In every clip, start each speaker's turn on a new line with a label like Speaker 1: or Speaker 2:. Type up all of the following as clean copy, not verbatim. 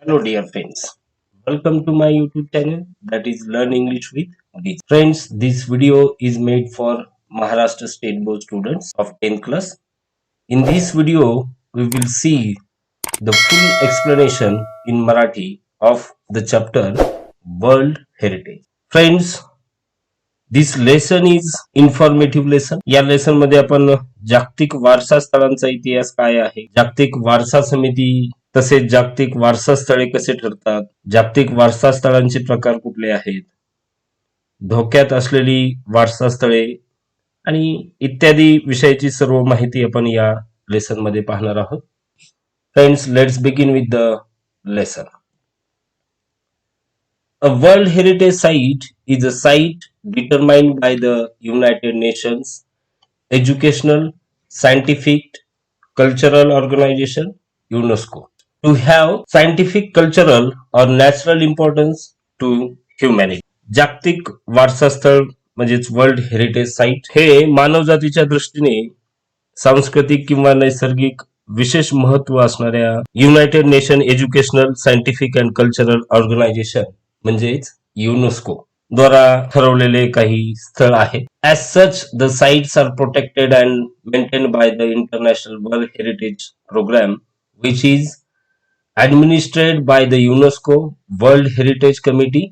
Speaker 1: Hello, dear friends. Welcome to my YouTube channel that is Learn English with Diz. Friends, this video is made for Maharashtra State Board students of 10th class. In this video, we will see the full explanation in Marathi of the chapter World Heritage. Friends, this lesson is informative lesson. या lesson मध्ये आपण जागतिक वारसा स्थळांचा इतिहास काय आहे, जागतिक वारसा समिती तसेच जागतिक वारसा स्थळे कसे ठरतात, जागतिक वारसा स्थळांचे प्रकार कुठले आहेत, धोक्यात असलेली वारसा स्थळे आणि इत्यादी विषयाची सर्व माहिती आपण या लेसन मध्ये पाहणार आहोत. Friends, let's begin with the lesson. A World Heritage Site is a site determined by the United Nations Educational, Scientific, Cultural Organization UNESCO to have scientific, cultural or natural importance to humanity. जागतिक वारसा स्थळ म्हणजेच world heritage site हे मानवजातीच्या दृष्टीने सांस्कृतिक किंवा नैसर्गिक विशेष महत्व असणाऱ्या United nation educational, scientific and cultural organisation म्हणजेच युनेस्को द्वारा ठरवलेले काही स्थळ आहेत. As such the sites R protected and maintain by the international world heritage programme which is administered by the UNESCO World Heritage Committee,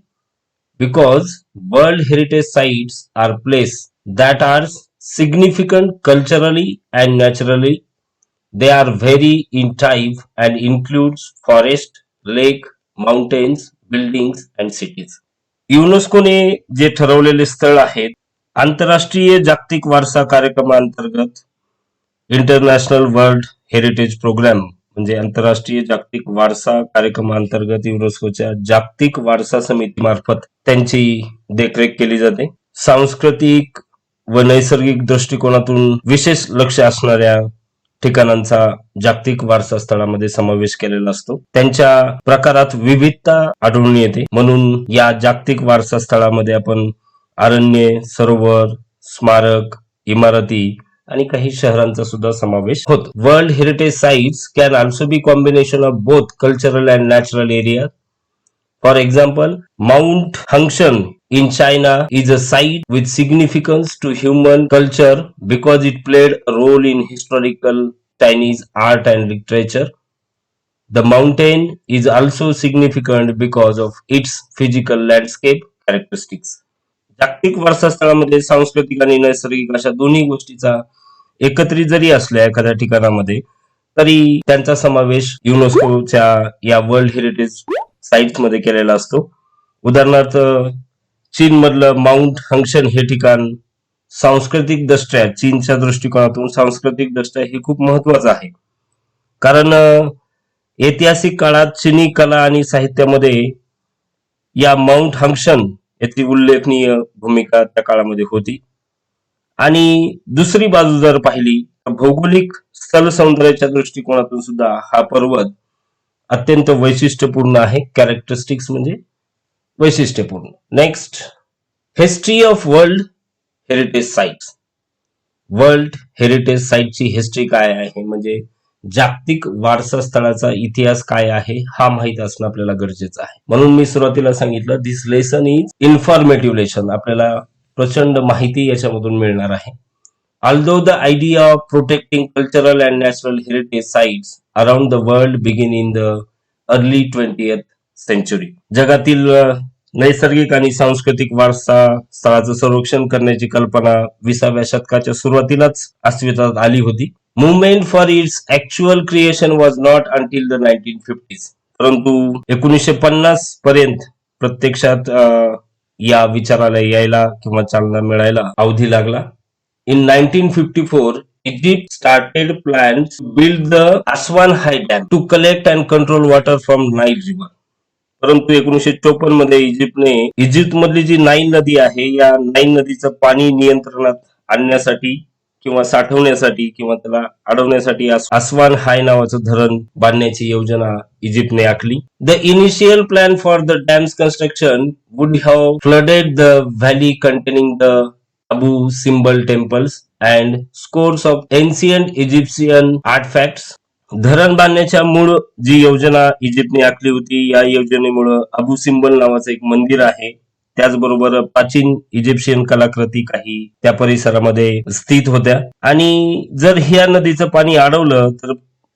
Speaker 1: because World Heritage sites are places that are significant culturally and naturally. They are vary in type and includes forest, lake, mountains, buildings and cities. युनेस्कोने जे ठरवलेले स्थळ आहेत, आंतरराष्ट्रीय जागतिक वारसा कार्यक्रमांतर्गत international world heritage programme म्हणजे आंतरराष्ट्रीय जागतिक वारसा कार्यक्रमांतर्गत युनेस्कोच्या जागतिक वारसा समिती मार्फत त्यांची देखरेख केली जाते. सांस्कृतिक व नैसर्गिक दृष्टिकोनातून विशेष लक्ष असणाऱ्या ठिकाणांचा जागतिक वारसा स्थळामध्ये समावेश केलेला असतो. त्यांच्या प्रकारात विविधता आढळून येते. म्हणून या जागतिक वारसा स्थळामध्ये आपण अरण्ये, सरोवर, स्मारक, इमारती आणि काही शहरांचा सुद्धा समावेश होतो. World heritage sites can also be combination of both cultural and natural area. For example, Mount Hangshan in China is a site with significance to human culture because it played a role in historical Chinese art and literature. The mountain is also significant because of its physical landscape characteristics. जागतिक वारसा स्थळामध्ये सांस्कृतिक आणि नैसर्गिक अशा दोन्ही गोष्टीचा एकत्रित जरी असल्या एखाद्या ठिकाणामध्ये तरी त्यांचा समावेश युनेस्कोच्या या वर्ल्ड हेरिटेज साइट्स मध्ये केलेला असतो. उदाहरणार्थ चीन मधलं माउंट हंक्शन हे ठिकाण सांस्कृतिक दृष्ट्या चीनच्या दृष्टिकोनातून सांस्कृतिक दृष्ट्या हे खूप महत्वाचं आहे. कारण ऐतिहासिक काळात चीनी कला आणि साहित्यामध्ये या माउंट हंक्शन याची उल्लेखनीय भूमिका त्या काळामध्ये होती. आणि दुसरी बाजू जर पाहिली तर भौगोलिक स्थल सौंदर्याच्या दृष्टिकोनातून सुद्धा हा पर्वत अत्यंत वैशिष्ट्यपूर्ण आहे. कॅरेक्टरिस्टिक्स म्हणजे वैशिष्ट्यपूर्ण. Next, history of world heritage sites. World heritage साइटची हिस्ट्री काय आहे म्हणजे जागतिक वारसा स्थळाचा इतिहास काय आहे हा माहित असणं आपल्याला गरजेचं आहे. म्हणून मी सुरुवातीला सांगितलं दिस लेसन इज इन्फॉर्मेटिव्ह लेसन. आपल्याला प्रचंड माहिती याच्यामधून मिळणार आहे. Although the idea of protecting cultural and natural heritage sites around the world began in the early 20th century. जगातील नैसर्गिक आणि सांस्कृतिक वारसा स्थळाचं संरक्षण करण्याची कल्पना 20व्या शतकाच्या सुरुवातीलाच अस्तित्वात आली होती. Movement for its actual creation was not until the 1950s. परंतु 1950 पर्यंत प्रत्यक्षात या विचाराला यायला किंवा चालना मिळायला अवधी लागला. In 1954, Egypt started plans to build the Aswan High Dam to collect and control water from Nile River. परंतु 1954 मध्ये इजिप्त मधली जी नाईल नदी आहे या नाईल नदीचं पाणी नियंत्रणात आणण्यासाठी किंवा साठवण्यासाठी किंवा त्याला अडवण्यासाठी आसवान हाय नावाचं धरण बांधण्याची योजना इजिप्तने आखली. The initial plan for the dams construction would have flooded the valley containing the Abu Simbel temples and scores of ancient Egyptian artifacts. धरण बांधण्याच्या मूळ जी योजना इजिप्तने आखली होती, या योजनेमुळे अबू सिम्बल नावाचं एक मंदिर आहे, त्याचबरोबर प्राचीन इजिप्शियन कलाकृती काही त्या परिसरामध्ये स्थित होत्या. आणि जर ह्या नदीचं पाणी अडवलं तर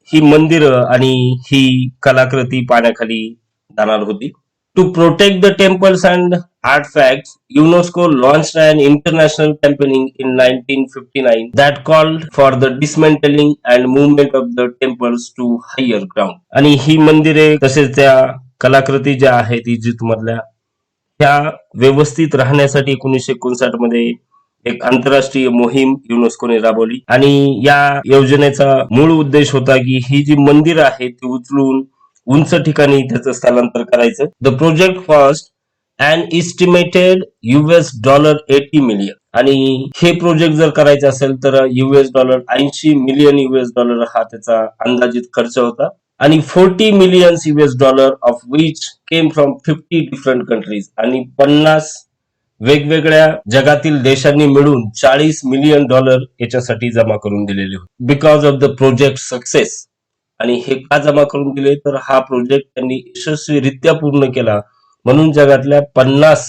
Speaker 1: ही मंदिरं आणि ही कलाकृती पाण्याखाली जाणार होती. To protect the temples and artifacts, UNESCO launched an international campaign in 1959 that called for the dismantling and movement of the temples to higher ground. आणि ही मंदिरे तसेच त्या कलाकृती ज्या आहेत इजिप्त मधल्या त्या व्यवस्थित राहण्यासाठी 1959 मध्ये एक आंतरराष्ट्रीय मोहीम युनेस्कोने राबवली. आणि या योजनेचा मूळ उद्देश होता की ही जी मंदिरं आहेत ती उचलून उंच ठिकाणी त्याचं स्थलांतर करायचं. The project cost and estimated $80 million. आणि हे प्रोजेक्ट जर करायचं असेल तर $80 मिलियन हा त्याचा अंदाजित खर्च होता. आणि $40 million of which came from 50 different countries. आणि 50 वेगवेगळ्या जगातील देशांनी मिळून $40 मिलियन याच्यासाठी जमा करून दिलेले होते. Because of the project success. आणि हे का जमा करून दिले तर हा प्रोजेक्ट त्यांनी यशस्वीरित्या पूर्ण केला म्हणून जगातल्या 50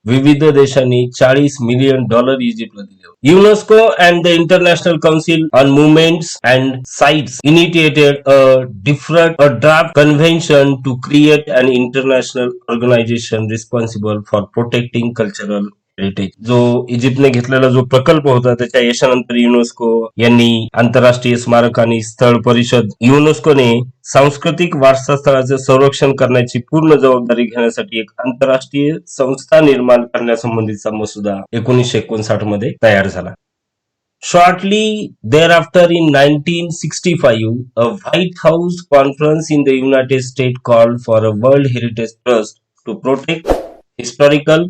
Speaker 1: विविध देशांनी $40 मिलियन इजिप्तला दिले होते. UNESCO and the international council on monuments and sites initiated a draft convention to create an international organization responsible for protecting cultural heritage. जो इजिप्तने घेतलेला जो प्रकल्प होता त्याच्या यशानंतर युनेस्को यांनी आंतरराष्ट्रीय स्मारक आणि स्थळ परिषद युनेस्कोने सांस्कृतिक वारसा स्थळाचे संरक्षण करण्याची पूर्ण जबाबदारी घेण्यासाठी एक आंतरराष्ट्रीय संस्था निर्माण करण्यासंबंधीचा मसुदा 1959 मध्ये तयार झाला. Shortly thereafter, in 1965, a White House conference in the United States called for a World Heritage Trust to protect historical,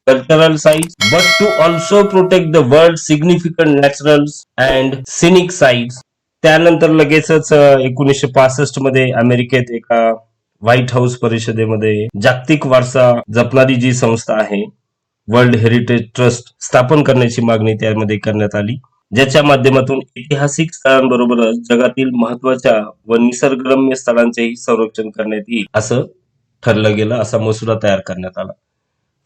Speaker 1: cultural sites, but to also protect the world's significant natural and scenic sites. त्यानंतर लगेचच 1965 मध्ये अमेरिकेत एका white house परिषदेमध्ये जागतिक वारसा जपणारी जी संस्था आहे वर्ल्ड हेरिटेज ट्रस्ट स्थापन करण्याची मागणी त्यामध्ये करण्यात आली, ज्याच्या माध्यमातून ऐतिहासिक स्थळांबरोबरच जगातील महत्वाच्या व निसर्गरम्य स्थळांचेही संरक्षण करण्यात येईल असं ठरलं गेलं. असा मसुदा तयार करण्यात आला.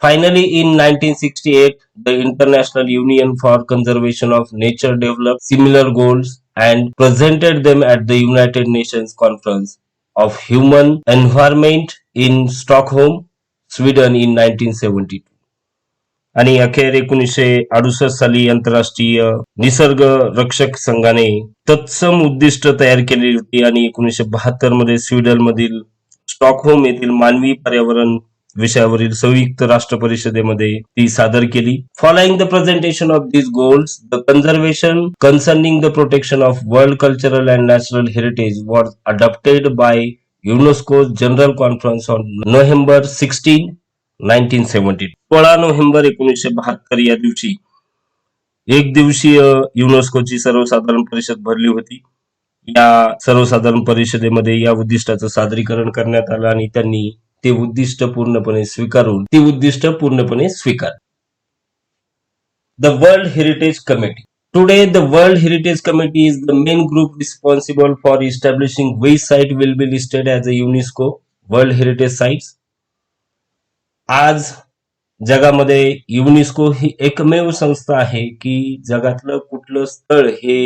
Speaker 1: Finally, in 1968, the International Union for Conservation of Nature developed similar goals and presented them at the United Nations Conference of Human Environment in Stockholm, Sweden in 1972. आणि अखेर 1968 साली आंतरराष्ट्रीय निसर्ग रक्षक संघाने तत्सम उद्दिष्ट तयार केली होती आणि 1972 मध्ये स्वीडन मधील स्टॉकहोम येथील मानवी पर्यावरण विषयावरील संयुक्त राष्ट्र परिषदेमध्ये ती सादर केली. Following the presentation of these goals, the conservation concerning the protection of world cultural and natural heritage was adopted by UNESCO's General Conference on November 16, 1970. 16 November 1972 या दिवशी एक दिवसीय युनेस्कोची सर्वसाधारण परिषद भरली होती. या सर्वसाधारण परिषदेमध्ये या उद्दिष्टाचं सादरीकरण करण्यात आलं आणि त्यांनी ते उद्दिष्ट पूर्णपणे स्वीकार. The world heritage committee. Today, the World Heritage Committee is the main group responsible for establishing which site will be listed as a UNESCO World Heritage Sites. आज जगामध्ये युनेस्को ही एकमेव संस्था आहे की जगातलं कुठलं स्थळ हे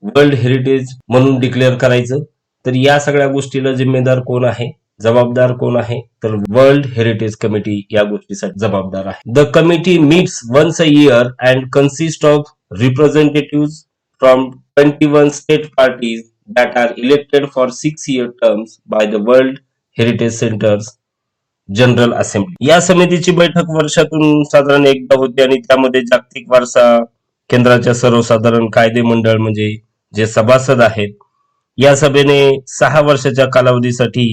Speaker 1: वर्ल्ड हेरिटेज म्हणून डिक्लेअर करायचं. तर या सगळ्या गोष्टीला जिम्मेदार कोण आहे, जबाबदार कोण आहे, तर वर्ल्ड हेरिटेज कमिटी या गोष्टीसाठी जबाबदार आहे. The committee meets once a year and consist of representatives from 21 state parties that are elected for 6-year terms by the World Heritage Center's general assembly. या समितीची बैठक वर्षातून साधारण एकदा होते आणि त्यामध्ये जागतिक वारसा केंद्राच्या सर्वसाधारण कायदे मंडळ म्हणजे जे सभासद आहेत या सभेने 6 वर्षाच्या कालावधीसाठी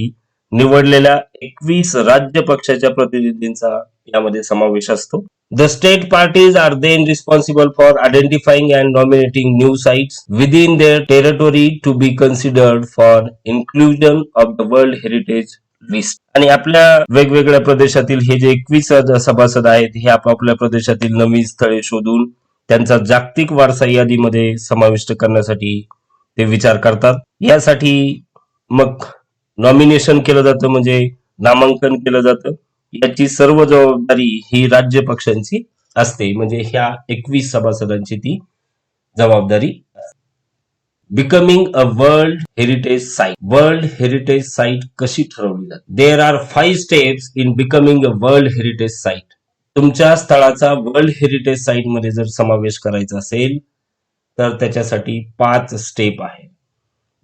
Speaker 1: निवडलेल्या 21 राज्य पक्षाच्या प्रतिनिधींचा यामध्ये समावेश असतो. The state parties are then responsible for identifying and nominating new sites within their territory to be considered for inclusion of the World Heritage List. आणि आपल्या वेगवेगळ्या प्रदेशातील हे जे 21 सभासद आहेत हे आपापल्या प्रदेशातील नवीन स्थळे शोधून त्यांचा जागतिक वारसा यादीमध्ये समाविष्ट करण्यासाठी ते विचार करतात. यासाठी मग नॉमिनेशन केलं जातं, म्हणजे नामांकन केलं जातं. याची सर्व जबाबदारी ही राज्य पक्षांची असते, म्हणजे ह्या 21 सभासदांची ती जबाबदारी. Becoming a world heritage site. World heritage site कशी ठरवली जाते? There are 5 steps in becoming a world heritage site. तुमच्या स्थळाचा वर्ल्ड हेरिटेज साईट मध्ये जर समावेश करायचा असेल तर त्याच्यासाठी 5 स्टेप आहे.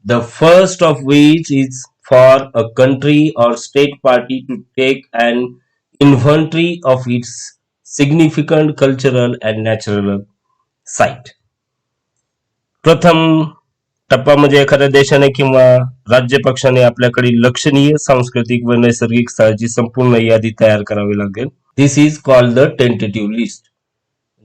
Speaker 1: The first of which is for a country or state party to take an inventory of its significant cultural and natural site. प्रथम टप्पा म्हणजे एखाद्या देशाने किंवा राज्य पक्षाने आपल्याकडील लक्षणीय सांस्कृतिक व नैसर्गिक स्थळाची संपूर्ण यादी तयार करावी लागेल. This is called the tentative list.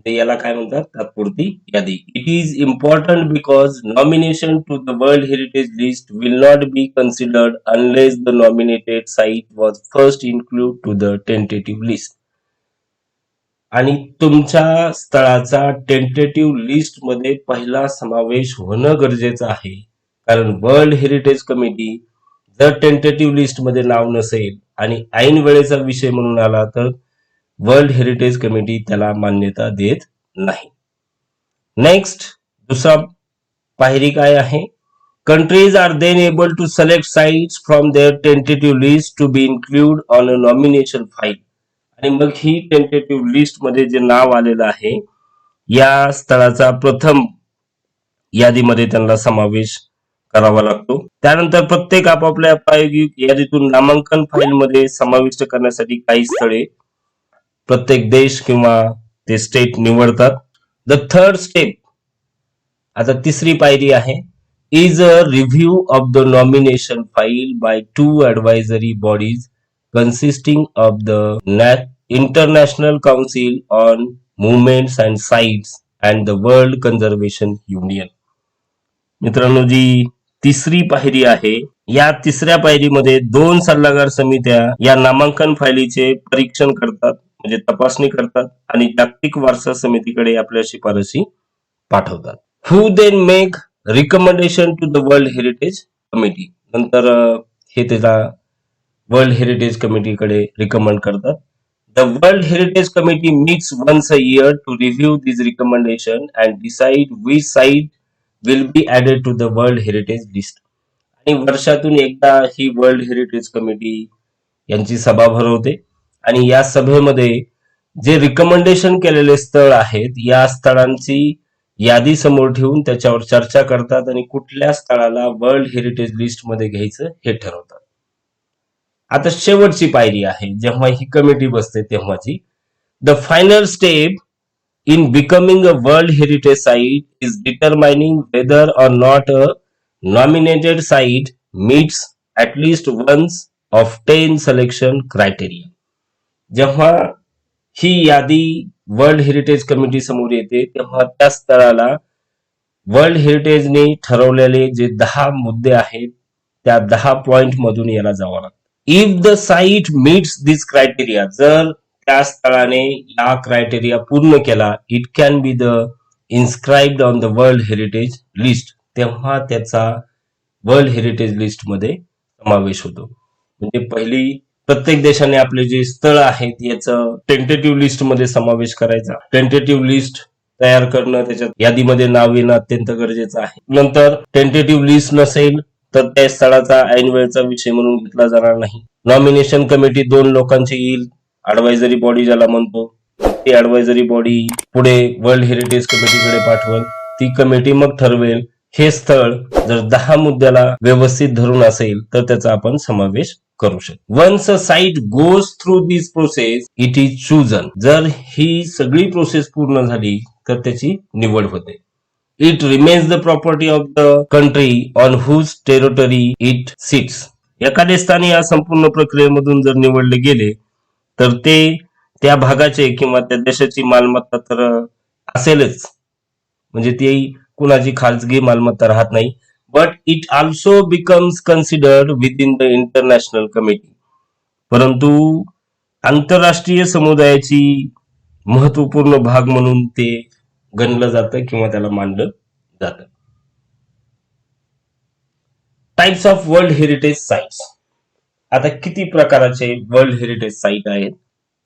Speaker 1: याला काय म्हणतात? तात्पुरती यादी. It is important because nomination to the world heritage list will not be considered unless the nominated site was first include to the tentative list. आणि तुमच्या स्थळाचा tentative list मध्ये पहिला समावेश होणं गरजेचं आहे, कारण वर्ल्ड हेरिटेज कमिटी जर टेंटेटिव्ह लिस्ट मध्ये नाव नसेल आणि ऐन वेळेचा विषय म्हणून आला तर वर्ल्ड हेरिटेज कमिटी त्याला मान्यता देत नाही. नेक्स्ट, दुसरा पायरी काय आहे? Countries are then able to select sites from their tentative list to be include on a nomination file. आणि मग ही टेंटेटिव्ह लिस्ट मध्ये जे नाव आलेलं आहे या स्थळाचा प्रथम यादीमध्ये त्यांना समावेश करावा लागतो. त्यानंतर प्रत्येक आपापल्या प्रायोगिक यादीतून नामांकन फाईल मध्ये समाविष्ट करण्यासाठी काही स्थळे प्रत्येक देश किंवा ते स्टेट निवडतात. द थर्ड स्टेप, आता तिसरी पायरी आहे, is a review of the nomination file by 2 advisory bodies consisting of the International Council on Movements and Sites and the World Conservation Union. मित्रांनो, जी तिसरी पायरी आहे या तिसऱ्या पायरीमध्ये 2 सल्लागार समित्या या नामांकन फायलीचे परीक्षण करतात, म्हणजे तपासणी करतात आणि जागतिक वारसा समितीकडे आपल्या शिफारसी पाठवतात. Who then make recommendation to the world heritage committee. नंतर हे त्याला वर्ल्ड हेरिटेज कमिटीकडे रिकमेंड करतात. The world heritage committee meets once a year to review this recommendation and decide which site will be added to the world heritage list. आणि वर्षातून एकदा ही world heritage committee यांची सभा भरवते आणि या सभेमध्ये जे रिकमेंडेशन केलेले स्थळ आहेत या स्थळांची यादी समोर ठेवून त्याच्यावर चर्चा करतात आणि कुठल्या स्थळाला वर्ल्ड हेरिटेज लिस्ट मध्ये घ्यायचं हे ठरवतात. आता शेवटची पायरी आहे जेव्हा ही कमिटी बसते तेव्हाची. The final step in becoming a World Heritage Site is determining whether or not a nominated site meets at least one of 10 selection criteria. जेव्हा ही यादी वर्ल्ड हेरिटेज कमिटी समोर येते तेव्हा त्या स्थळाला वर्ल्ड हेरिटेजने ठरवलेले जे 10 मुद्दे आहेत त्या 10 पॉइंट मधून याला जावं लागतं. If the site meats this criteria, जर त्या स्थळाने या क्रायटेरिया पूर्ण केला, it can be the inscribed on the world heritage list, तेव्हा त्याचा वर्ल्ड हेरिटेज लिस्ट मध्ये समावेश होतो. म्हणजे पहिली प्रत्येक देशाने आपले जे स्थळ आहेत याचं टेंटेटिव्ह लिस्ट मध्ये समावेश करायचा. टेंटेटिव्ह लिस्ट तयार करणं, त्याच्यात यादीमध्ये नाव येणं अत्यंत गरजेचं आहे. नंतर टेंटेटिव्ह लिस्ट नसेल तर त्या स्थळाचा ऐन वेळचा विषय म्हणून घेतला जाणार नाही. नॉमिनेशन कमिटी 2 लोकांची येईल, ऍडवायझरी बॉडी ज्याला म्हणतो. ती ऍडवायझरी बॉडी पुढे वर्ल्ड हेरिटेज कमिटीकडे पाठवेल. ती कमिटी मग ठरवेल हे स्थळ जर 10 मुद्द्याला व्यवस्थित धरून असेल तर त्याचा आपण समावेश करू शकतो. Once a site goes through this process it is chosen. जर ही सगळी प्रोसेस पूर्ण झाली तर त्याची निवड होते. It remains the property of the country on whose territory it sits. एखादे स्थानी या संपूर्ण प्रक्रियेमधून जर निवडले गेले तर ते त्या भागाचे किंवा त्या देशाची मालमत्ता तर असेलच, म्हणजे ती कुणाची खाजगी मालमत्ता राहत नाही. But it also becomes considered with in the international committee. परंतु आंतरराष्ट्रीय समुदायाची महत्वपूर्ण भाग म्हणून ते गणलं जातं किंवा त्याला मानलं जातं. Types of world heritage sites. आता किती प्रकाराचे वर्ल्ड हेरिटेज साइट आहेत?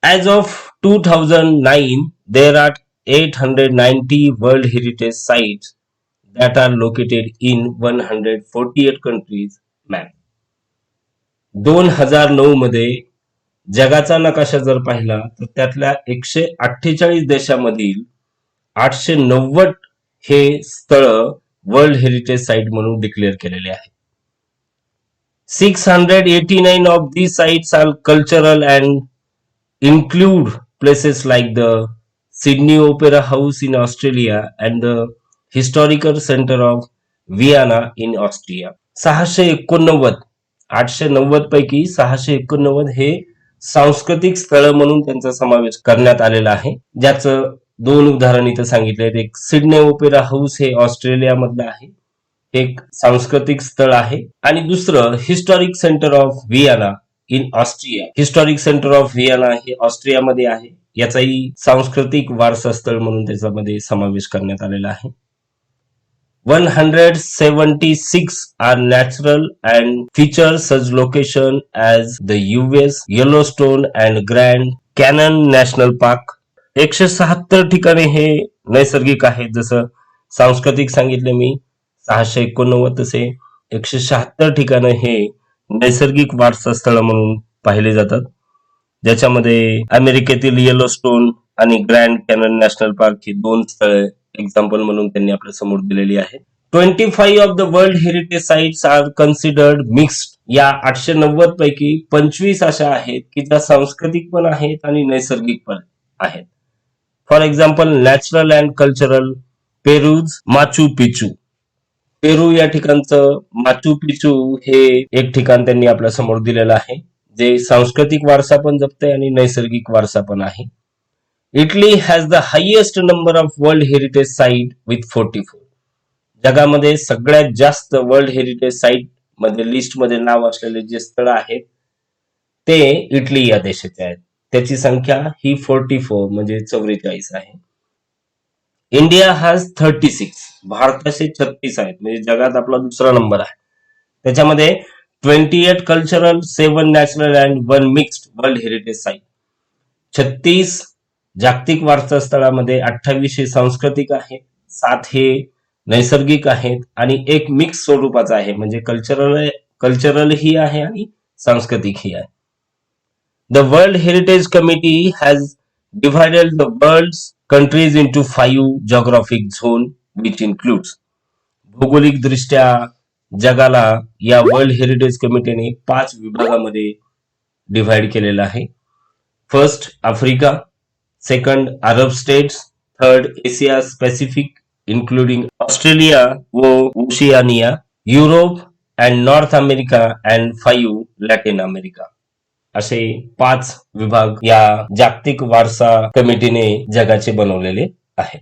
Speaker 1: As of 2009, there are 890 World Heritage Sites that are located in 148 countries. Map 2009 मध्ये जगाचा नकाशा जर पाहिला तर त्यातल्या 148 देशामधील 890 हे स्थळ वर्ल्ड हेरिटेज साइट म्हणून डिक्लेअर केलेले आहेत. 689 of these sites are cultural and include places like the Sydney Opera House in Australia and the Historical Center of Vienna in Austria. 689 890 पैकी 689 हे सांस्कृतिक स्थळ म्हणून त्यांचा समावेश करण्यात आलेला आहे, ज्याचं 2 उदाहरण इथं सांगितले. एक सिडनी ओपेरा हाऊस हे ऑस्ट्रेलिया मधलं आहे, एक सांस्कृतिक स्थळ आहे, आणि दुसरं historic centre of Vienna in Austria. Historic centre of Vienna हे ऑस्ट्रियामध्ये आहे, याचाही सांस्कृतिक वारसा स्थळ म्हणून त्याच्यामध्ये समावेश करण्यात आलेला आहे. 176 are natural and feature such location as the US, Yellowstone and Grand Canyon National Park. 176 ठिकाणे हे नैसर्गिक आहेत, जसं सांस्कृतिक सांगितले मी 689, तसे 176 ठिकाणं हे नैसर्गिक वारसा स्थळ म्हणून पाहिले जातात, ज्याच्यामध्ये अमेरिकेतील येलोस्टोन आणि ग्रँड कॅनन नॅशनल पार्क ही 2 स्थळे एक्झाम्पल म्हणून त्यांनी आपल्या समोर दिलेली आहे. 25 of the world heritage sites are considered mixed. या 890 पैकी 25 अशा आहेत की ज्या सांस्कृतिक पण आहेत आणि नैसर्गिक पण आहेत. For example natural and cultural Peru's Machu Picchu. Peru या ठिकाणचं माचू पिचू हे एक ठिकाण त्यांनी आपल्या समोर दिलेलं आहे, जे सांस्कृतिक वारसा पण जपते आणि नैसर्गिक वारसा पण आहे. Italy has the highest number of world heritage site with 44. जगामध्ये सगळ्यात जास्त वर्ल्ड हेरिटेज साइट मध्ये लिस्ट मध्ये नाव असलेले जे स्थळ आहेत ते इटली या देशाचे आहेत. त्याची संख्या ही 44 म्हणजे 44 आहे. India has 36. भारताचे 36 आहेत, म्हणजे जगात आपला दुसरा नंबर आहे. त्याच्यामध्ये 28 cultural, 7 natural and 1 mixed world heritage site. 36 जागतिक वारसा स्थळामध्ये 28 हे सांस्कृतिक आहे, 7 हे नैसर्गिक आहेत आणि एक मिक्स स्वरूपाचा आहे, म्हणजे कल्चरल ही आहे आणि सांस्कृतिक ही आहे. The world heritage committee has divided the world's countries into 5 geographic zone which includes. भौगोलिक दृष्ट्या जगाला या वर्ल्ड हेरिटेज कमिटीने 5 विभागामध्ये डिव्हाइड केलेलं आहे. First Africa, second Arab states, third Asia Pacific including Australia व Oceania, Europe and North America and 5 Latin America. असे 5 विभाग या जागतिक वारसा कमिटीने जगाचे बनवलेले आहेत.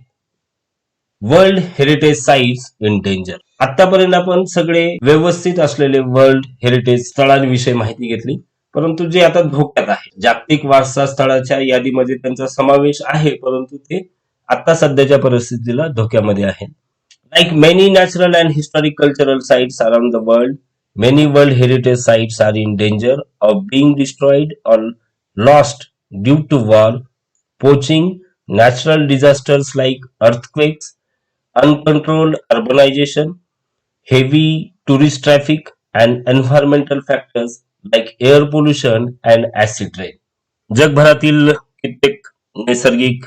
Speaker 1: World heritage sites in danger. आतापर्यंत आपण सगळे व्यवस्थित असलेले वर्ल्ड हेरिटेज स्थळांविषयी माहिती घेतली, परंतु जे आता धोक्यात आहे, जागतिक वारसा स्थळाच्या यादीमध्ये त्यांचा समावेश आहे, परंतु ते आता सध्याच्या परिस्थितीला धोक्यामध्ये आहेत. Like many natural and historic cultural sites around the world, many world heritage sites are in danger of being destroyed or lost due to war, poaching, natural disasters like earthquakes, uncontrolled urbanization, heavy tourist traffic, and environmental factors like air pollution and acid rain. जगभरातील कित्येक नैसर्गिक,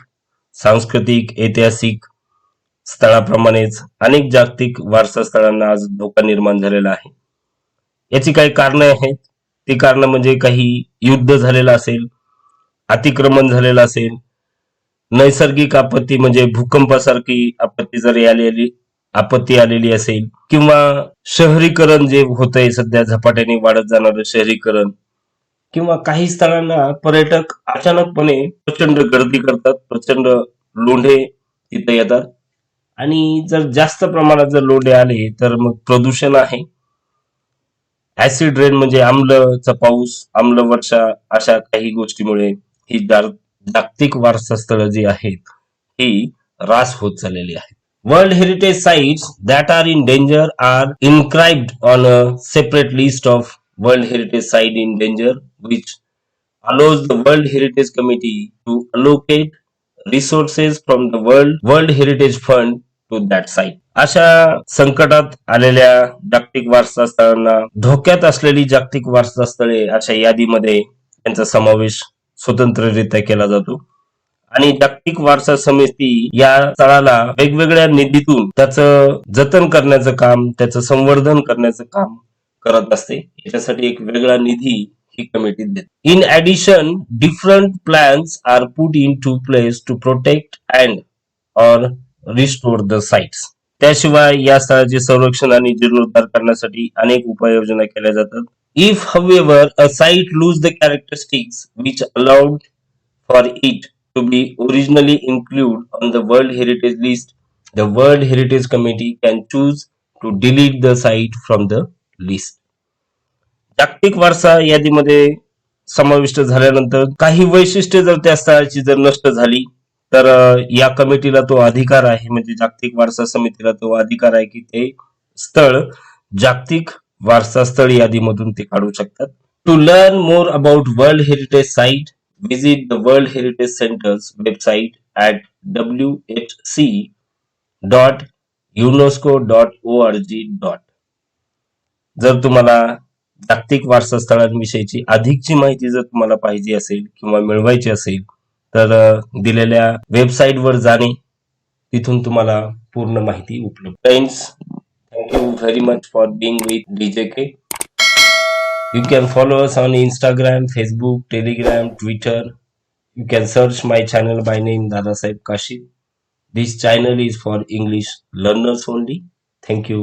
Speaker 1: सांस्कृतिक, ऐतिहासिक स्थळाप्रमाणेच अनेक जागतिक वारसा स्थळांना आज धोका निर्माण झालेला आहे. याची काही कारणे आहेत. ती कारण म्हणजे काही युद्ध झालेलं असेल, अतिक्रमण झालेलं असेल, नैसर्गिक आपत्ती म्हणजे भूकंपासारखी आपत्ती जरी आपत्ती आलेली असेल, किंवा शहरीकरण जे होतंय सध्या झपाट्याने वाढत जाणारं शहरीकरण, किंवा काही स्थळांना पर्यटक अचानकपणे प्रचंड गर्दी करतात, प्रचंड लोंढे तिथे येतात, आणि जर जास्त प्रमाणात जर लोंढे आले तर मग प्रदूषण आहे. ऍसिड रेन म्हणजे आम्लचा पाऊस, आम्ल वर्षा, अशा काही गोष्टीमुळे ही जागतिक वारसा स्थळं जी आहेत ही ऱ्हास होत चाललेली आहे. World Heritage Sites that are in danger are inscribed on a separate list of World Heritage Site in danger, which allows the World Heritage Committee to allocate resources from the World Heritage Fund to that site. अशा संकटात आलेल्या जागतिक वारसा स्थळांना, धोक्यात असलेली जागतिक वारसा स्थळे अशा यादीमध्ये त्यांचा समावेश स्वतंत्ररित्या केला जातो. आणि जागतिक वारसा समिती या स्थळाला वेगवेगळ्या निधीतून त्याचं जतन करण्याचं काम, त्याचं संवर्धन करण्याचं काम करत असते. याच्यासाठी एक वेगळा निधी ही कमिटी देते. In addition, different plans are put in to place to protect and or restore the sites. त्याशिवाय या स्थळाचे संरक्षण आणि जीर्णोद्धार करण्यासाठी अनेक उपाययोजना केल्या जातात. If however a site lose the characteristics which allowed for it to be originally included on the World Heritage List, the World Heritage Committee can choose to delete the site from the list. जागतिक वारसा यादीमध्ये समाविष्ट झाल्यानंतर काही वैशिष्ट्ये जर त्या स्थळाची जर नष्ट झाली तर या कमिटीला तो अधिकार आहे, म्हणजे जागतिक वारसा समितीला तो अधिकार आहे की ते स्थळ जागतिक वारसा स्थळ यादीमधून ते काढू शकतात. To learn more about world heritage site, visit the World Heritage Center's website at whc.unesco.org. जर तुम्हाला जागतिक वारसा स्थळांविषयीची अधिकची माहिती जर तुम्हाला पाहिजे असेल किंवा मिळवायची असेल तर दिलेल्या वेबसाईटवर जाणे, तिथून तुम्हाला पूर्ण माहिती उपलब्ध. Friends, thank you very much for being with DJK. You can follow us on Instagram, Facebook, Telegram, Twitter. You can search my channel by name Dada Saib Kashid. This channel is for English learners only. Thank you.